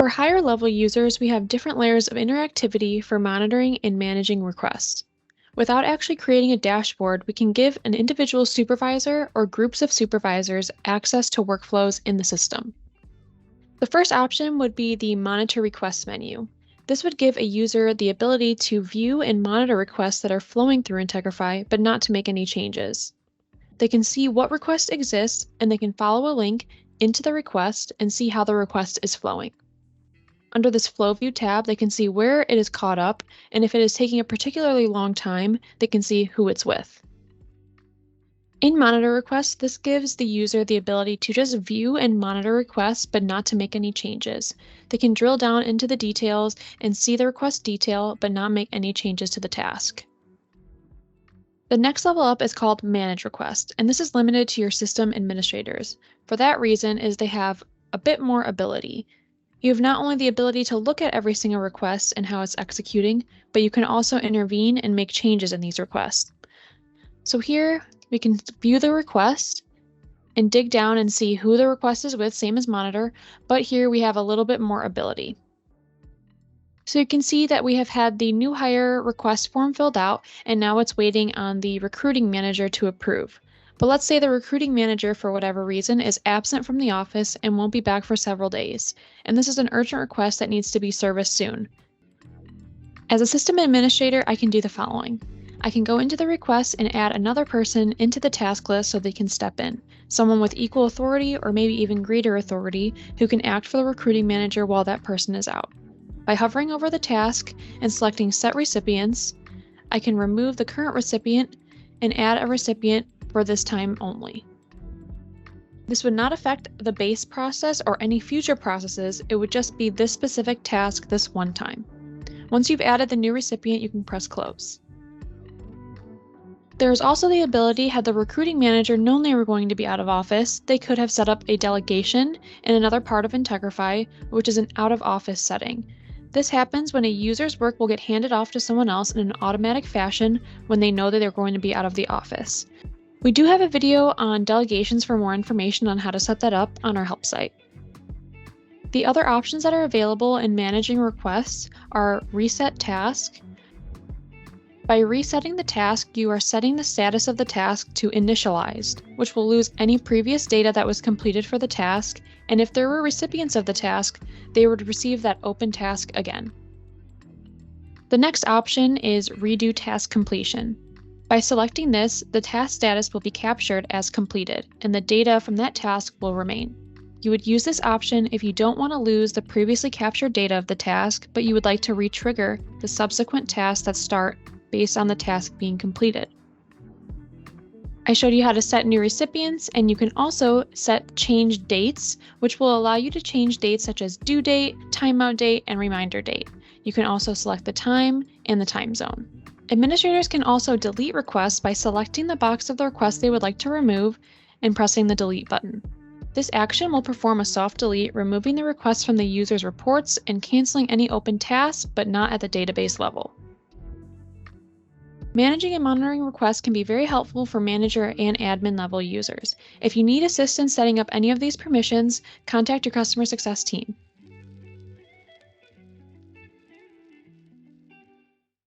For higher level users, we have different layers of interactivity for monitoring and managing requests. Without actually creating a dashboard, we can give an individual supervisor or groups of supervisors access to workflows in the system. The first option would be the Monitor Requests menu. This would give a user the ability to view and monitor requests that are flowing through Integrify, but not to make any changes. They can see what request exists, and they can follow a link into the request and see how the request is flowing. Under this Flow View tab, they can see where it is caught up, and if it is taking a particularly long time, they can see who it's with. In Monitor Requests, this gives the user the ability to just view and monitor requests, but not to make any changes. They can drill down into the details and see the request detail, but not make any changes to the task. The next level up is called Manage Requests, and this is limited to your system administrators. For that reason is they have a bit more ability. You have not only the ability to look at every single request and how it's executing, but you can also intervene and make changes in these requests. So here, we can view the request and dig down and see who the request is with, same as Monitor, but here we have a little bit more ability. So you can see that we have had the new hire request form filled out, and now it's waiting on the recruiting manager to approve. But let's say the recruiting manager, for whatever reason, is absent from the office and won't be back for several days, and this is an urgent request that needs to be serviced soon. As a system administrator, I can do the following. I can go into the request and add another person into the task list so they can step in, someone with equal authority or maybe even greater authority who can act for the recruiting manager while that person is out. By hovering over the task and selecting Set Recipients, I can remove the current recipient and add a recipient for this time only. This would not affect the base process or any future processes, it would just be this specific task this one time. Once you've added the new recipient, you can press Close. There is also the ability, had the recruiting manager known they were going to be out of office, they could have set up a delegation in another part of Integrify, which is an out-of-office setting. This happens when a user's work will get handed off to someone else in an automatic fashion when they know that they're going to be out of the office. We do have a video on delegations for more information on how to set that up on our help site. The other options that are available in managing requests are Reset Task. By resetting the task, you are setting the status of the task to initialized, which will lose any previous data that was completed for the task, and if there were recipients of the task, they would receive that open task again. The next option is Redo Task Completion. By selecting this, the task status will be captured as completed, and the data from that task will remain. You would use this option if you don't want to lose the previously captured data of the task, but you would like to re-trigger the subsequent tasks that start based on the task being completed. I showed you how to set new recipients, and you can also set change dates, which will allow you to change dates such as due date, timeout date, and reminder date. You can also select the time and the time zone. Administrators can also delete requests by selecting the box of the request they would like to remove and pressing the delete button. This action will perform a soft delete, removing the request from the user's reports and canceling any open tasks, but not at the database level. Managing and monitoring requests can be very helpful for manager and admin level users. If you need assistance setting up any of these permissions, contact your customer success team.